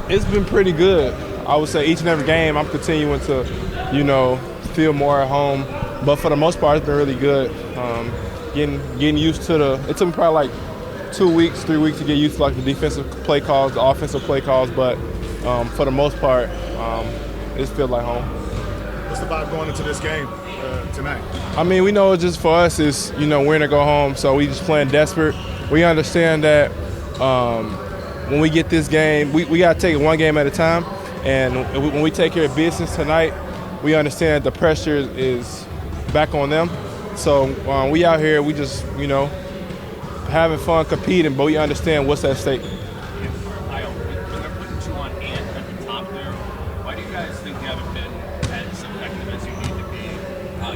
It's been pretty good. I would say each and every game I'm continuing to, feel more at home. But for the most part, it's been really good. Getting used to it took me probably like 2 weeks, 3 weeks to get used to like the defensive play calls, the offensive play calls. But for the most part, it feels like home. What's the vibe going into this game tonight? I mean, we know just for us is, win or go home. So we just playing desperate. We understand that when we get this game, we got to take it one game at a time. And when we take care of business tonight, we understand the pressure is back on them. So we out here, we just, having fun, competing, but we understand what's at stake. When they're putting two on Ant at the top there, why do you guys think you haven't been as effective as you need to be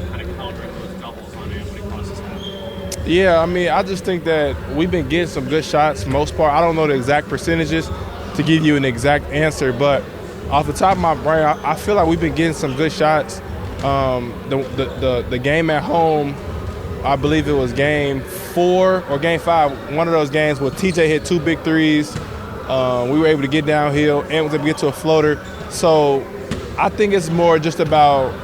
kind of countering those doubles on Ant when he crosses half? Yeah, I mean, I just think that we've been getting some good shots most part. I don't know the exact percentages to give you an exact answer, but off the top of my brain, I feel like we've been getting some good shots. The game at home, I believe it was game 4 or game 5, one of those games where TJ hit 2 big threes. We were able to get downhill and was able to get to a floater. So I think it's more just about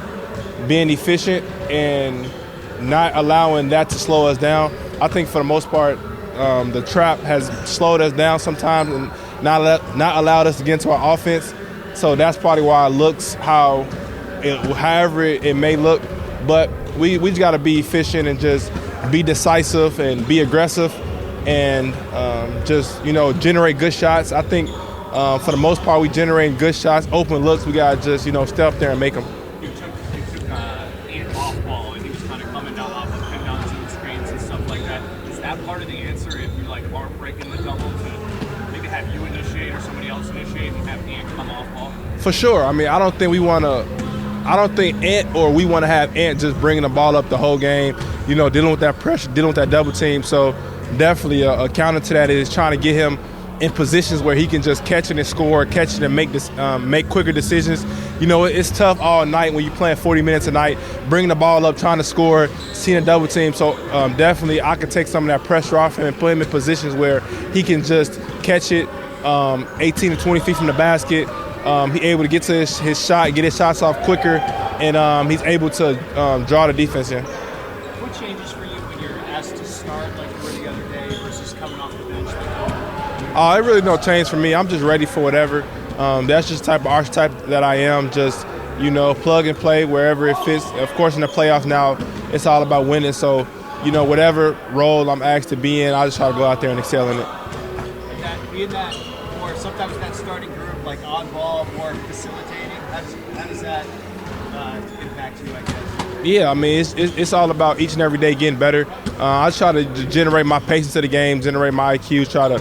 being efficient and not allowing that to slow us down. I think for the most part, the trap has slowed us down sometimes and not allowed us to get into our offense. So that's probably why it looks however it may look. But we just got to be efficient and just be decisive and be aggressive and just, generate good shots. I think for the most part, we generating good shots, open looks. We got to just, step up there and make them. You took Ant off ball, and he was kind of coming down off of pin down zone screens and stuff like that. Is that part of the answer if you aren't breaking the double to maybe have you initiate or somebody else initiate and have Ant come off ball? For sure. I mean, I don't think Ant or we want to have Ant just bringing the ball up the whole game, dealing with that pressure, dealing with that double team. So definitely a counter to that is trying to get him in positions where he can just catch it and score, catch it and make quicker decisions. It's tough all night when you're playing 40 minutes a night, bringing the ball up, trying to score, seeing a double team. So definitely I could take some of that pressure off him and put him in positions where he can just catch it 18 to 20 feet from the basket. He's able to get to his shot, get his shots off quicker, and he's able to draw the defense in. What changes for you when you're asked to start like you were the other day versus coming off the bench? It really no change for me. I'm just ready for whatever. That's just the type of archetype that I am, just, plug and play wherever it fits. Of course, in the playoffs now, it's all about winning. So, whatever role I'm asked to be in, I just try to go out there and excel in it. Being that, or sometimes that starting group, like on ball, more facilitating, how does that impact you, I guess? Yeah, I mean, it's all about each and every day getting better. I just try to generate my patience to the game, generate my IQ, try to,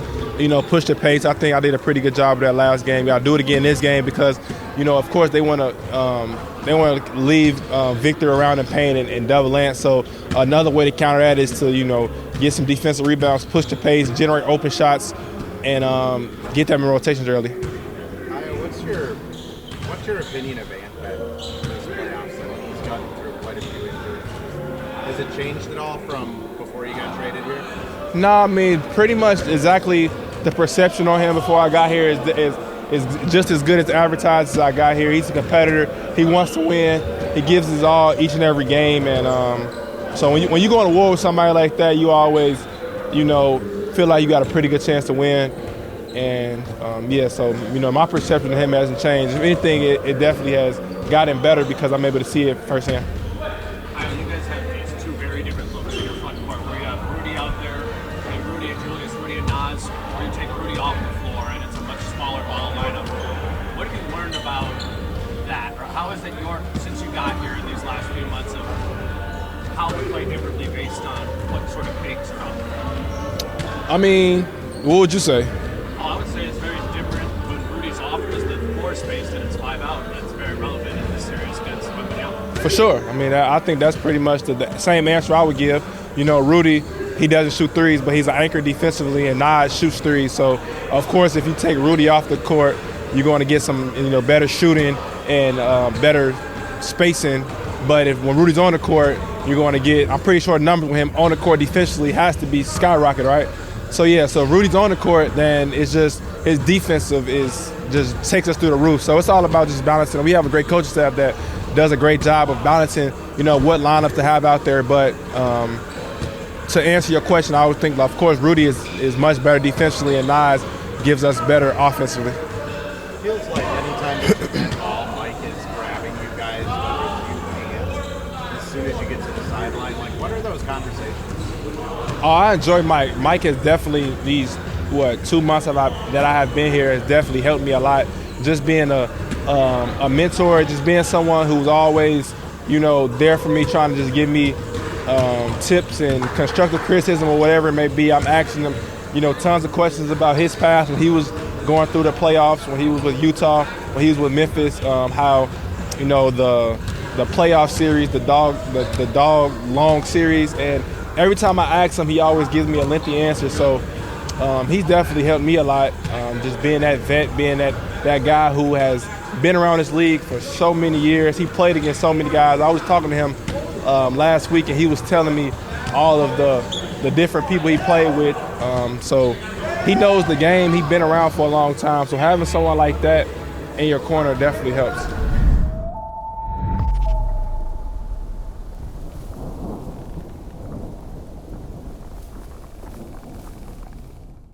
push the pace. I think I did a pretty good job of that last game. I'll do it again this game because, of course, they want to leave Victor around in paint and double Ant. So another way to counter that is to, get some defensive rebounds, push the pace, generate open shots, and get them in rotations early. What's your opinion of Ant this playoffs? I mean, he's gotten through quite a few injuries. Has it changed at all from before you got traded here? No, I mean, pretty much exactly the perception on him before I got here is just as good as advertised as I got here. He's a competitor. He wants to win. He gives his all each and every game. And so when you go on a war with somebody like that, you always, feel like you got a pretty good chance to win. And, so, my perception of him hasn't changed. If anything, it definitely has gotten better because I'm able to see it firsthand. You guys have these two very different looks in your front court where you have Rudy out there, and Rudy and Julius, Rudy and Nas, or you take Rudy off the floor and it's a much smaller ball lineup. What have you learned about that? Or how is it since you got here in these last few months of how to play differently based on what sort of bigs are out there? I mean, what would you say? I would say it's very different when Rudy's off because the floor space and it's 5 out. That's very relevant in this series against Wembley out. For sure. I mean, I think that's pretty much the same answer I would give. Rudy, he doesn't shoot threes, but he's an anchor defensively, and Nas shoots threes. So, of course, if you take Rudy off the court, you're going to get some, better shooting and better spacing. But when Rudy's on the court, you're going to get, I'm pretty sure the number with him on the court defensively has to be skyrocket, right? So, so if Rudy's on the court, then it's just his defensive is just takes us through the roof. So it's all about just balancing. We have a great coaching staff that does a great job of balancing, what lineup to have out there. But to answer your question, I would think, of course, Rudy is much better defensively, and Nas gives us better offensively. It feels like anytime there's a bad ball, Mike is grabbing you guys with a few hands as soon as you get to the sideline. Like, what are those conversations? Oh, I enjoy Mike. Mike has definitely, these 2 months that I have been here, has definitely helped me a lot. Just being a mentor, just being someone who's always, there for me, trying to just give me tips and constructive criticism or whatever it may be. I'm asking him, tons of questions about his past when he was going through the playoffs, when he was with Utah, when he was with Memphis, how, the playoff series, the dog long series, and every time I ask him, he always gives me a lengthy answer. So he's definitely helped me a lot, just being that vet, being that guy who has been around this league for so many years. He played against so many guys. I was talking to him last week, and he was telling me all of the different people he played with. So he knows the game. He's been around for a long time. So having someone like that in your corner definitely helps.